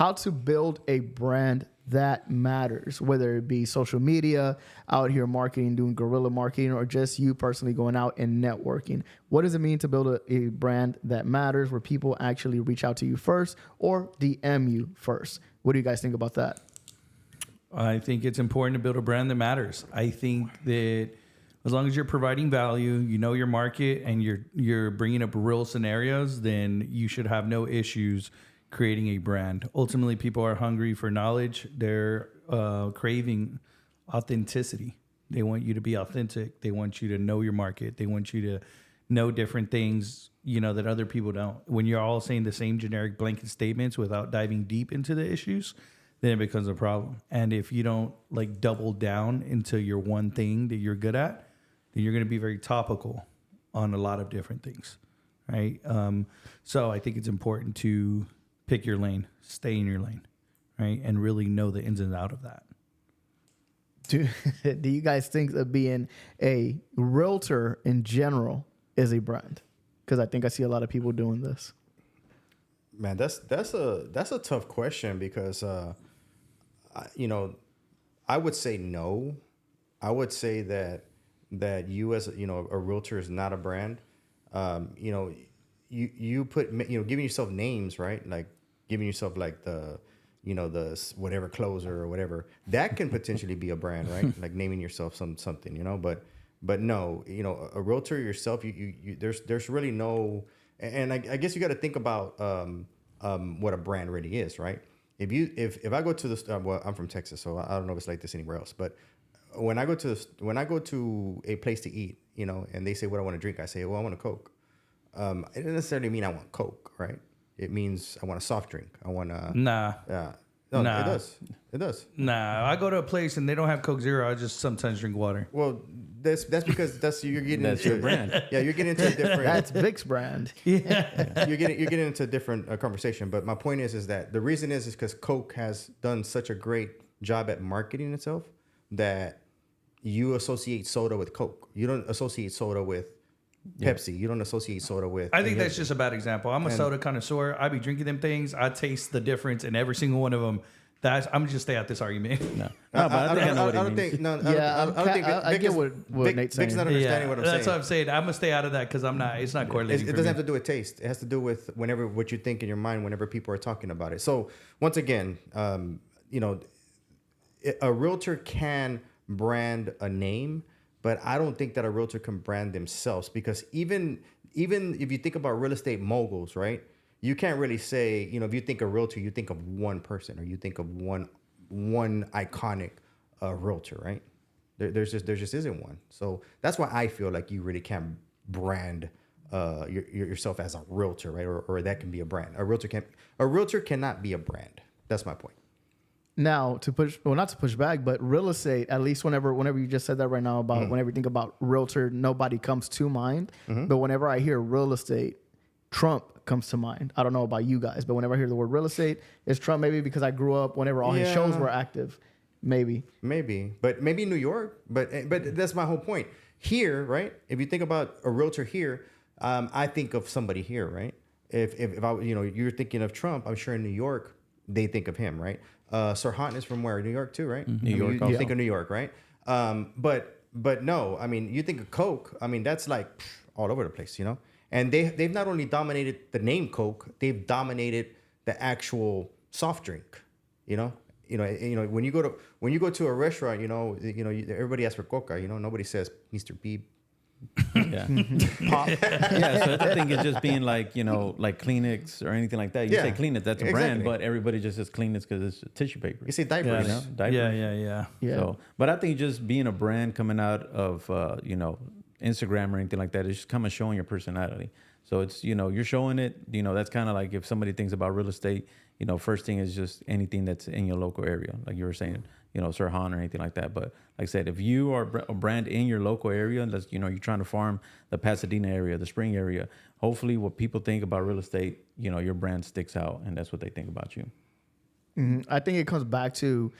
how to build a brand that matters, whether it be social media, out here marketing, doing guerrilla marketing, or just you personally going out and networking. What does it mean to build a brand that matters, where people actually reach out to you first or DM you first? What do you guys think about that? I think it's important to build a brand that matters. I think that as long as you're providing value, you know your market, and you're bringing up real scenarios, then you should have no issues creating a brand. Ultimately, people are hungry for knowledge. They're craving authenticity. They want you to be authentic. They want you to know your market. They want you to know different things, that other people don't. When you're all saying the same generic blanket statements without diving deep into the issues, then it becomes a problem. And if you don't double down into your one thing that you're good at, then you're going to be very topical on a lot of different things, right? So I think it's important to pick your lane, stay in your lane, right? And really know the ins and outs of that. Do you guys think that being a realtor in general is a brand? Because I think I see a lot of people doing this. Man, that's a tough question because, I would say no. I would say that you as a realtor is not a brand. You put giving yourself names, right? Like giving yourself the whatever closer or whatever, that can potentially be a brand, right? Like naming yourself something, but no, a realtor yourself, there's really no, and I guess you got to think about what a brand really is, right? If I go to this, well, I'm from Texas, so I don't know if it's like this anywhere else, but when I go to a place to eat, and they say what I want to drink, I say, well, I want a Coke. It doesn't necessarily mean I want Coke, right? It means I want a soft drink. I want a... Nah. Yeah. No, nah. It does. Nah. I go to a place and they don't have Coke Zero. I just sometimes drink water. Well, that's because you're getting that's into... your brand. Yeah, you're getting into a different... That's Vick's brand. Yeah. You're getting into a different conversation. But my point is that the reason is because Coke has done such a great job at marketing itself that you associate soda with Coke. You don't associate soda with Pepsi. You don't associate soda with... I think that's just a bad example. I'm a soda connoisseur. I be drinking them things. I taste the difference in every single one of them. I'm gonna just stay out this argument. No, but I think I know what he means. I get what Nate's saying. Vic's not understanding what I'm saying. That's what I'm saying. I'm gonna stay out of that because I'm not. It's not correlating. It doesn't have to do with taste. It has to do with what you think in your mind whenever people are talking about it. So once again, a realtor can brand a name, but I don't think that a realtor can brand themselves, because even if you think about real estate moguls, right? You can't really say, if you think of realtor, you think of one person, or you think of one iconic realtor, right? There just isn't one. So that's why I feel like you really can't brand yourself as a realtor, right? Or that can be a brand. A realtor cannot be a brand. That's my point. Now, not to push back, but real estate, at least whenever you just said that right now about whenever you think about realtor, nobody comes to mind. But whenever I hear real estate, Trump comes to mind. I don't know about you guys, but whenever I hear the word real estate, it's Trump, maybe because I grew up whenever all his shows were active. Maybe. But maybe New York. But that's my whole point. Here, right? If you think about a realtor here, I think of somebody here, right? If I, you're thinking of Trump, I'm sure in New York, they think of him, right? Sirhan is from where? New York too, right? New York. You think of New York, right? But no, I mean, you think of Coke. I mean, that's like all over the place, And they've not only dominated the name Coke, they've dominated the actual soft drink. When you go to a restaurant, everybody asks for Coca. Nobody says Mr. Beep. Yeah. Pop. Yeah. So I think it's just being like Kleenex or anything like that. You say Kleenex, that's a brand, but everybody just says Kleenex because it's tissue paper. You say diapers. Diapers. Yeah. So, but I think just being a brand coming out of Instagram or anything like that, it's just kind of showing your personality. So it's you're showing it. That's kind of like if somebody thinks about real estate. First thing is just anything that's in your local area, like you were saying. Sirhan or anything like that. But like I said, if you are a brand in your local area, that's, you're trying to farm the Pasadena area, the Spring area, hopefully what people think about real estate, your brand sticks out, and that's what they think about you. Mm-hmm. I think it comes back to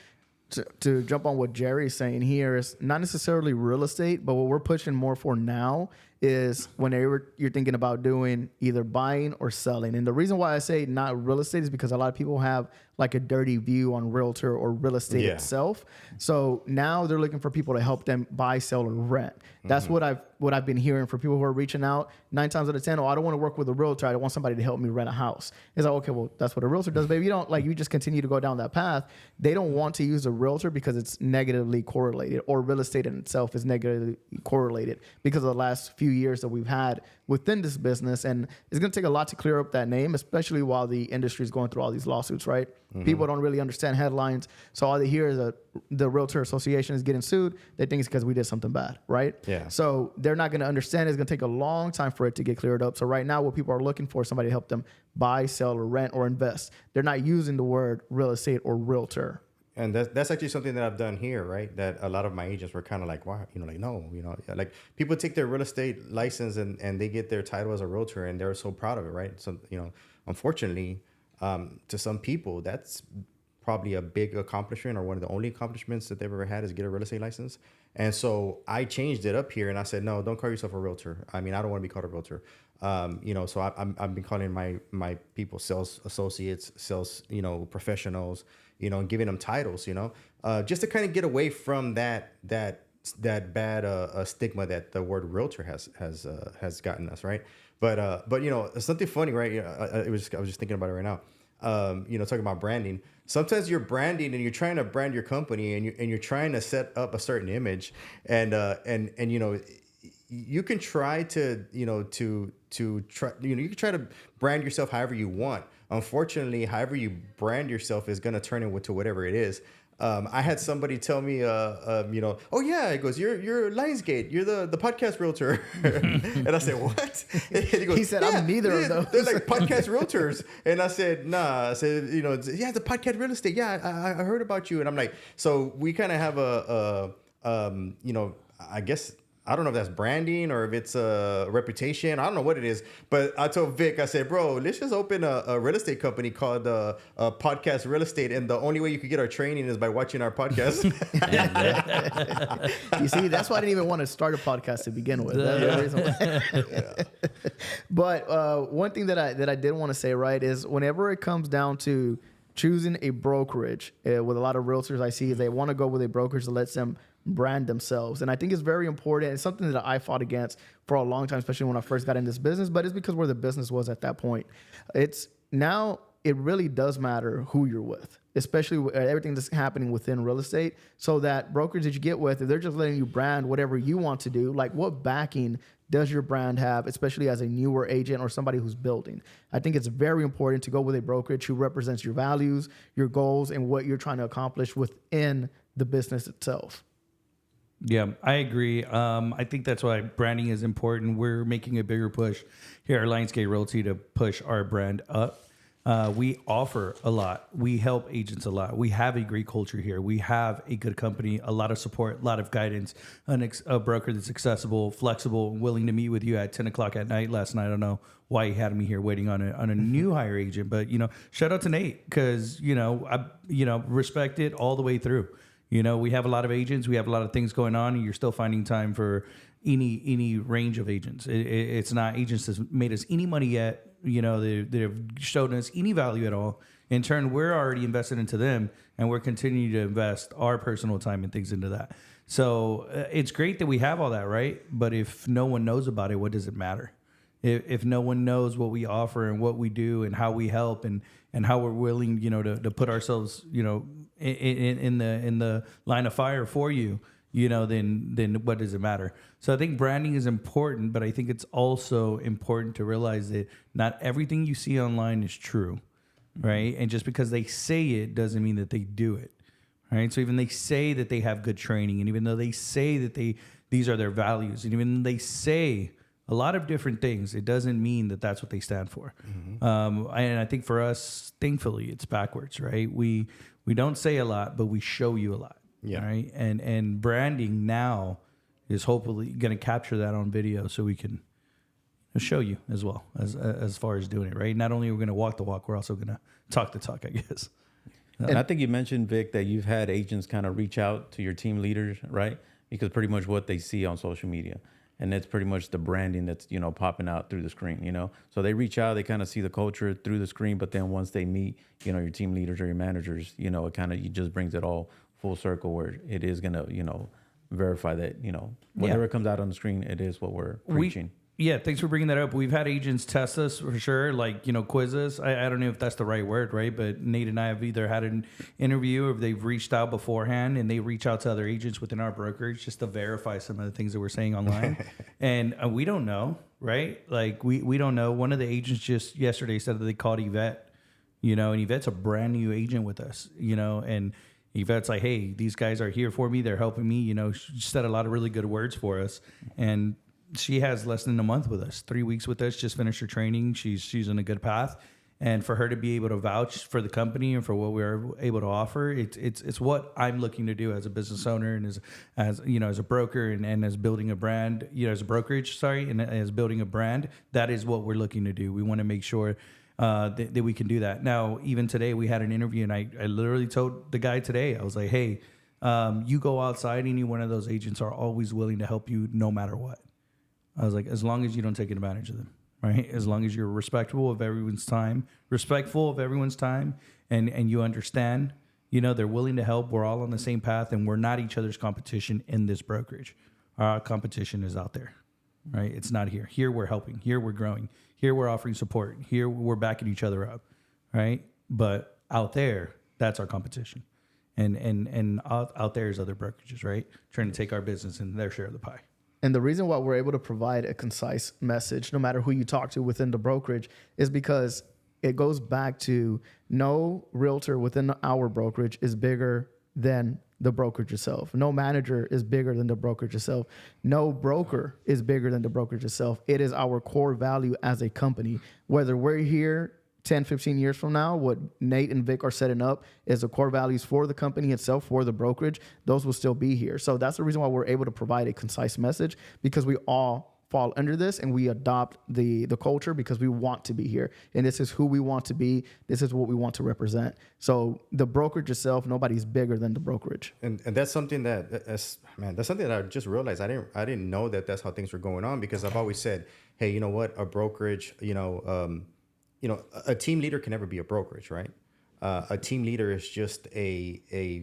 jump on what Jerry's saying here is not necessarily real estate, but what we're pushing more for now is whenever you're thinking about doing either buying or selling. And the reason why I say not real estate is because a lot of people have like a dirty view on realtor or real estate itself. So now they're looking for people to help them buy, sell, or rent. That's what I've been hearing for people who are reaching out 9 times out of 10. Oh, I don't want to work with a realtor. I want somebody to help me rent a house. It's like, okay, well, that's what a realtor does. But if you don't you just continue to go down that path, they don't want to use a realtor because it's negatively correlated, or real estate in itself is negatively correlated because of the last few years that we've had within this business. And it's going to take a lot to clear up that name, especially while the industry is going through all these lawsuits, right? People don't really understand headlines. So all they hear is that the Realtor Association is getting sued. They think it's because we did something bad, right? Yeah. So they're not going to understand. It's going to take a long time for it to get cleared up. So right now, what people are looking for is somebody to help them buy, sell, or rent, or invest. They're not using the word real estate or realtor. And that's actually something that I've done here, right? That a lot of my agents were kind of like, wow, no, like people take their real estate license and they get their title as a realtor and they're so proud of it, right? So, unfortunately, to some people, that's probably a big accomplishment, or one of the only accomplishments that they've ever had is get a real estate license. And so I changed it up here and I said, no, don't call yourself a realtor. I mean, I don't want to be called a realtor. So I've been calling my people sales associates, sales, professionals, and giving them titles, just to kind of get away from that bad stigma that the word realtor has gotten us, right? But something funny, right? I was just thinking about it right now. Talking about branding. Sometimes you're branding and you're trying to brand your company and you're trying to set up a certain image, and you can try to you can try to brand yourself however you want. Unfortunately, however you brand yourself is going to turn into whatever it is. I had somebody tell me, oh yeah, he goes, you're Lionsgate, you're the podcast realtor, and I said, what? And he said, I'm neither of those. They're like podcast realtors, and I said, nah. I said, yeah, the podcast real estate. Yeah, I heard about you, and I'm like, so we kind of have I guess. I don't know if that's branding or if it's a reputation. I don't know what it is. But I told Vic, I said, bro, let's just open a real estate company called Podcast Real Estate. And the only way you could get our training is by watching our podcast. You see, that's why I didn't even want to start a podcast to begin with. That's the reason why. But one thing that I did want to say, right, is whenever it comes down to choosing a brokerage, with a lot of realtors I see, is they want to go with a brokerage that lets them brand themselves. And I think it's very important. It's something that I fought against for a long time, especially when I first got in this business, but it's because where the business was at that point. It's now it really does matter who you're with, especially with everything that's happening within real estate. So that brokers that you get with, if they're just letting you brand whatever you want to do, like what backing does your brand have, especially as a newer agent or somebody who's building? I think it's very important to go with a brokerage who represents your values, your goals, and what you're trying to accomplish within the business itself. Yeah, I agree. I think that's why branding is important. We're making a bigger push here at Lionsgate Realty to push our brand up. We offer a lot. We help agents a lot. We have a great culture here. We have a good company, a lot of support, a lot of guidance, a broker that's accessible, flexible, willing to meet with you at 10 o'clock at night. Last night, I don't know why he had me here waiting on a new hire agent, but shout out to Nate because I respect it all the way through. We have a lot of agents. We have a lot of things going on, and you're still finding time for any range of agents. It's not agents that's made us any money yet. They've shown us any value at all. In turn, we're already invested into them, and we're continuing to invest our personal time and things into that. So it's great that we have all that, right? But if no one knows about it, what does it matter? If no one knows what we offer and what we do and how we help and how we're willing, to put ourselves, in the line of fire for you, then what does it matter? So I think branding is important, but I think it's also important to realize that not everything you see online is true, right? And just because they say it doesn't mean that they do it, right? So even they say that they have good training, and even though they say that these are their values, and even they say a lot of different things, it doesn't mean that that's what they stand for. Mm-hmm. And I think for us, thankfully, it's backwards, right? We don't say a lot, but we show you a lot. Yeah. Right. And branding now is hopefully going to capture that on video so we can show you as well as far as doing it. Right. Not only are we going to walk the walk, we're also going to talk the talk, I guess. And I think you mentioned, Vic, that you've had agents kind of reach out to your team leaders, right? Because pretty much what they see on social media. and it's pretty much the branding that's, you know, popping out through the screen, you know. So they reach out, they kind of see the culture through the screen, but then once they meet, you know, your team leaders or your managers, you know, it just brings it all full circle where it is going to, you know, verify that, you know, whatever comes out on the screen, it is what we're preaching. Yeah, thanks for bringing that up. We've had agents test us for sure, like, you know, quiz us. I don't know if that's the right word, right? But Nate and I have either had an interview or they've reached out beforehand, and they reach out to other agents within our brokerage just to verify some of the things that we're saying online. And we don't know, right? Like, we don't know. One of the agents just yesterday said that they called Yvette, you know, and Yvette's a brand new agent with us, you know, and Yvette's like, hey, these guys are here for me. They're helping me. You know, she said a lot of really good words for us. And she has less than a month with us, 3 weeks with us, just finished her training. She's on a good path. And for her to be able to vouch for the company and for what we're able to offer, it's what I'm looking to do as a business owner and as you know, as a broker and as building a brand, you know, as a brokerage, sorry, and as building a brand. That is what we're looking to do. We want to make sure that we can do that. Now, even today, we had an interview, and I literally told the guy today, I was like, hey, you go outside, any one of those agents are always willing to help you no matter what. I was like, as long as you don't take advantage of them, right? As long as you're respectful of everyone's time, and you understand, you know, they're willing to help. We're all on the same path, and we're not each other's competition in this brokerage. Our competition is out there, right? It's not here. Here we're helping. Here we're growing. Here we're offering support. Here we're backing each other up, right? But out there, that's our competition. And out there is other brokerages, right? Trying to take our business and their share of the pie. And the reason why we're able to provide a concise message, no matter who you talk to within the brokerage, is because it goes back to no realtor within our brokerage is bigger than the brokerage itself. No manager is bigger than the brokerage itself. No broker is bigger than the brokerage itself. It is our core value as a company. Whether we're here 10, 15 years from now, what Nate and Vick are setting up is the core values for the company itself, for the brokerage. Those will still be here. So that's the reason why we're able to provide a concise message, because we all fall under this and we adopt the culture because we want to be here. And this is who we want to be. This is what we want to represent. So the brokerage itself, nobody's bigger than the brokerage. And that's something that's something that I just realized. I didn't know that that's how things were going on, because I've always said, hey, you know what, a brokerage, a team leader can never be a brokerage, right? A team leader is just a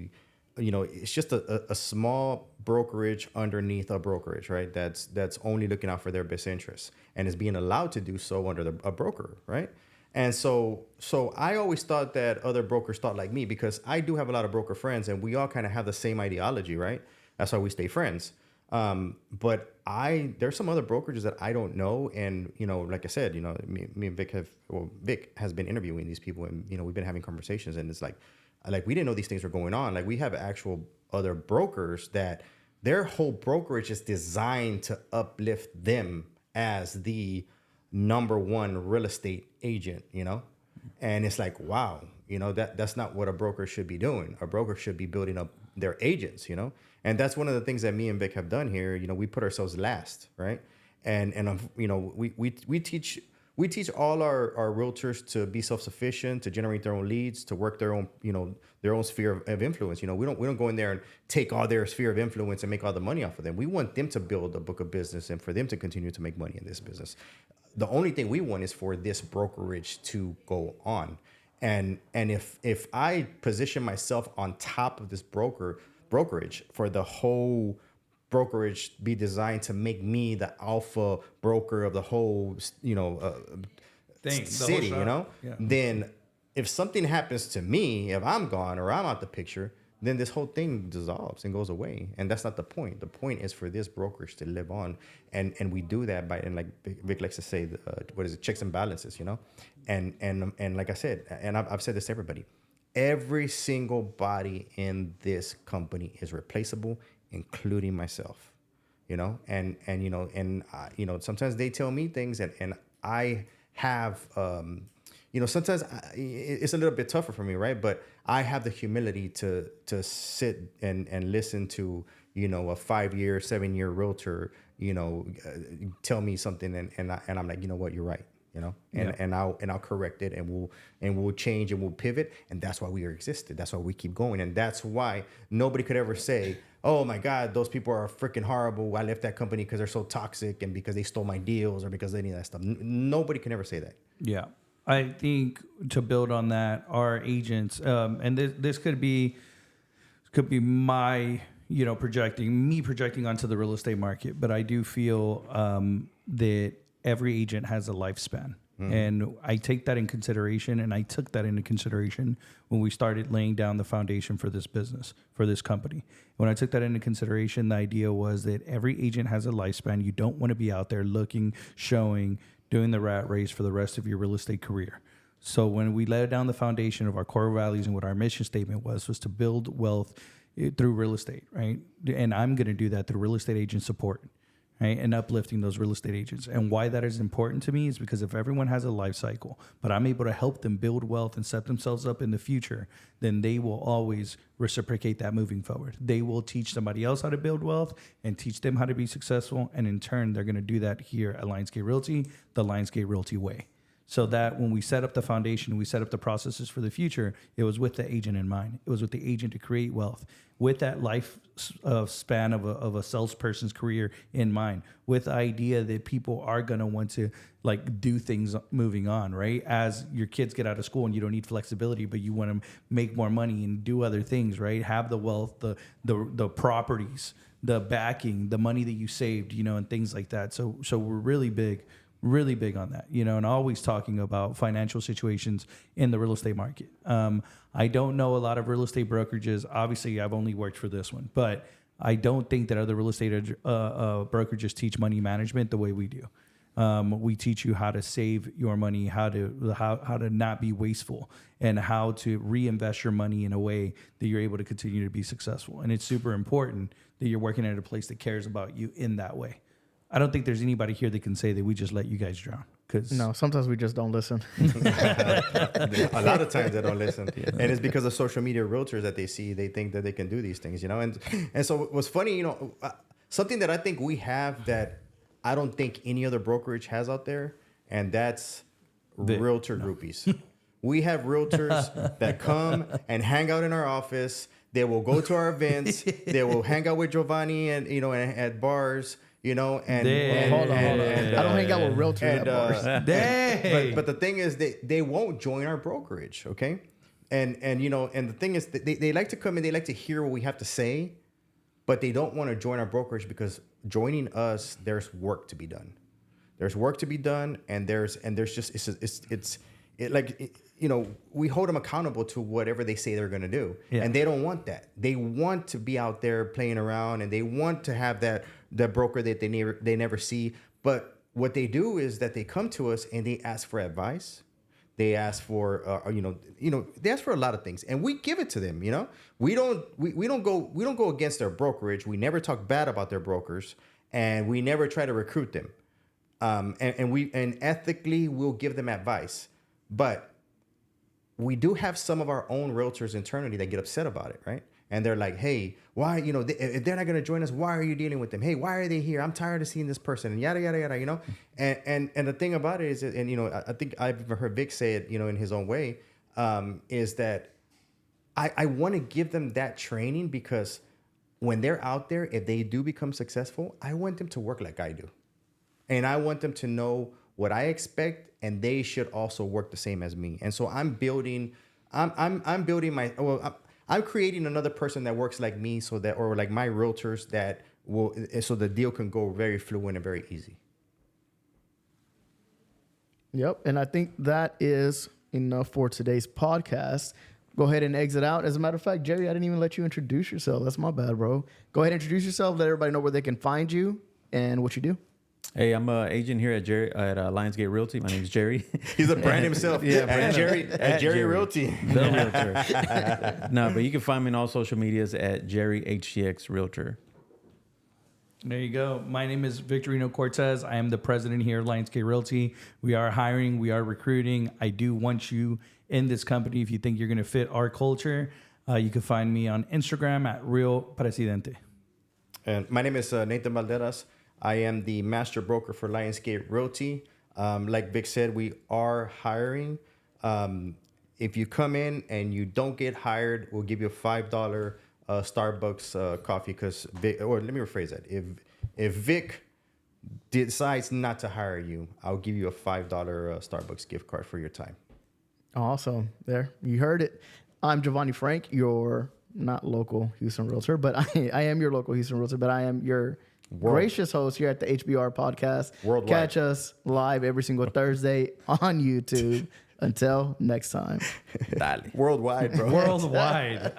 small brokerage underneath a brokerage, right? That's only looking out for their best interests and is being allowed to do so under a broker, right? And so I always thought that other brokers thought like me, because I do have a lot of broker friends and we all kind of have the same ideology, right? That's why we stay friends. But there's some other brokerages that I don't know. And, you know, like I said, you know, me and Vick has been interviewing these people, and, you know, we've been having conversations, and it's like we didn't know these things were going on. Like, we have actual other brokers that their whole brokerage is designed to uplift them as the number one real estate agent, you know? And it's like, wow, you know, that's not what a broker should be doing. A broker should be building up their agents, you know? And that's one of the things that me and Vick have done here. You know, we put ourselves last, right? And you know, we teach all our realtors to be self-sufficient, to generate their own leads, to work their own, you know, their own sphere of influence. You know, we don't go in there and take all their sphere of influence and make all the money off of them. We want them to build a book of business and for them to continue to make money in this business. The only thing we want is for this brokerage to go on. And if I position myself on top of this brokerage for the whole brokerage be designed to make me the alpha broker of the whole, you know, city, you know, then if something happens to me, if I'm gone or I'm out the picture, then this whole thing dissolves and goes away. And that's not the point. The point is for this brokerage to live on. And we do that by, and like Vick likes to say, checks and balances, you know? And like I said, and I've said this to everybody, every single body in this company is replaceable, including myself, you know? And you know, you know, sometimes they tell me things and I have, you know, sometimes it's a little bit tougher for me, right? But I have the humility to sit and listen to, you know, a 5-year, 7-year realtor, you know, tell me something, and I'm like, you know what, you're right. you know, and I'll correct it, and we'll change and we'll pivot, and that's why we are existed. That's why we keep going, and that's why nobody could ever say, "Oh my God, those people are freaking horrible. I left that company because they're so toxic and because they stole my deals or because of any of that stuff." Nobody can ever say that. Yeah, I think to build on that, our agents, and this could be my projecting onto the real estate market, but I do feel that every agent has a lifespan. And I take that in consideration, and I took that into consideration when we started laying down the foundation for this business, for this company. When I took that into consideration, the idea was that every agent has a lifespan. You don't want to be out there looking, showing, doing the rat race for the rest of your real estate career. So when we laid down the foundation of our core values and what our mission statement was to build wealth through real estate, right? And I'm going to do that through real estate agent support. Right, and uplifting those real estate agents. And why that is important to me is because if everyone has a life cycle, but I'm able to help them build wealth and set themselves up in the future, then they will always reciprocate that moving forward. They will teach somebody else how to build wealth and teach them how to be successful. And in turn, they're going to do that here at Lionsgate Realty, the Lionsgate Realty way. So that when we set up the foundation, we set up the processes for the future, it was with the agent in mind. It was with the agent to create wealth, with that life span of a salesperson's career in mind, with the idea that people are going to want to like do things moving on, right? As your kids get out of school and you don't need flexibility, but you want to make more money and do other things, right? Have the wealth, the properties, the backing, the money that you saved, you know, and things like that. So we're really big on that, you know, and always talking about financial situations in the real estate market. I don't know a lot of real estate brokerages. Obviously, I've only worked for this one, but I don't think that other real estate brokerages teach money management the way we do. We teach you how to save your money, how to not be wasteful, and how to reinvest your money in a way that you're able to continue to be successful. And it's super important that you're working at a place that cares about you in that way. I don't think there's anybody here that can say that we just let you guys drown. No, sometimes we just don't listen. A lot of times they don't listen. Yeah. And it's because of social media realtors that they see, they think that they can do these things, you know? And so what's funny, you know, something that I think we have that I don't think any other brokerage has out there, and that's realtor groupies. We have realtors that come and hang out in our office. They will go to our events. They will hang out with Jovani and, you know, at bars. You know, and hold on. I don't hang out with realtors at bars. But the thing is, they won't join our brokerage, okay? And you know, and the thing is, they like to come and they like to hear what we have to say, but they don't want to join our brokerage because joining us, there's work to be done. There's work to be done, and there's just you know, we hold them accountable to whatever they say they're going to do. Yeah. And they don't want that. They want to be out there playing around, and they want to have that broker that they never see. But what they do is that they come to us and they ask for advice. They ask for they ask for a lot of things, and we give it to them. You know, we don't go against their brokerage. We never talk bad about their brokers, and we never try to recruit them. And ethically we'll give them advice, but we do have some of our own realtors internally that get upset about it, right? And they're like, hey, why, you know, if they're not going to join us, why are you dealing with them? Hey, why are they here? I'm tired of seeing this person, and yada, yada, yada, you know? And the thing about it is, and, you know, I think I've even heard Vick say it, you know, in his own way, is that I want to give them that training because when they're out there, if they do become successful, I want them to work like I do. And I want them to know what I expect, and they should also work the same as me. And so I'm creating another person that works like me, so that, or like my realtors that will, so the deal can go very fluent and very easy. Yep. And I think that is enough for today's podcast. Go ahead and exit out. As a matter of fact, Jerry, I didn't even let you introduce yourself. That's my bad, bro. Go ahead and introduce yourself. Let everybody know where they can find you and what you do. Hey, I'm an agent here at Lionsgate Realty. My name is Jerry. He's a brand himself. Yeah, at Jerry Realty. The Realtor. No, but you can find me on all social medias at Jerry HCX Realtor. There you go. My name is Victorino Cortez. I am the president here at Lionsgate Realty. We are hiring. We are recruiting. I do want you in this company if you think you're going to fit our culture. You can find me on Instagram at Real Presidente. And my name is Nathan Valderas. I am the master broker for Lionsgate Realty. Like Vic said, we are hiring. If you come in and you don't get hired, we'll give you a $5 Starbucks coffee. Because or let me rephrase that. If Vic decides not to hire you, I'll give you a $5 Starbucks gift card for your time. Awesome. There, you heard it. I'm Jovani Frank, your not local Houston realtor, but I am your local Houston realtor, but I am your gracious host here at the HBR podcast. Worldwide. Catch us live every single Thursday on YouTube. Until next time. Worldwide, bro. Worldwide.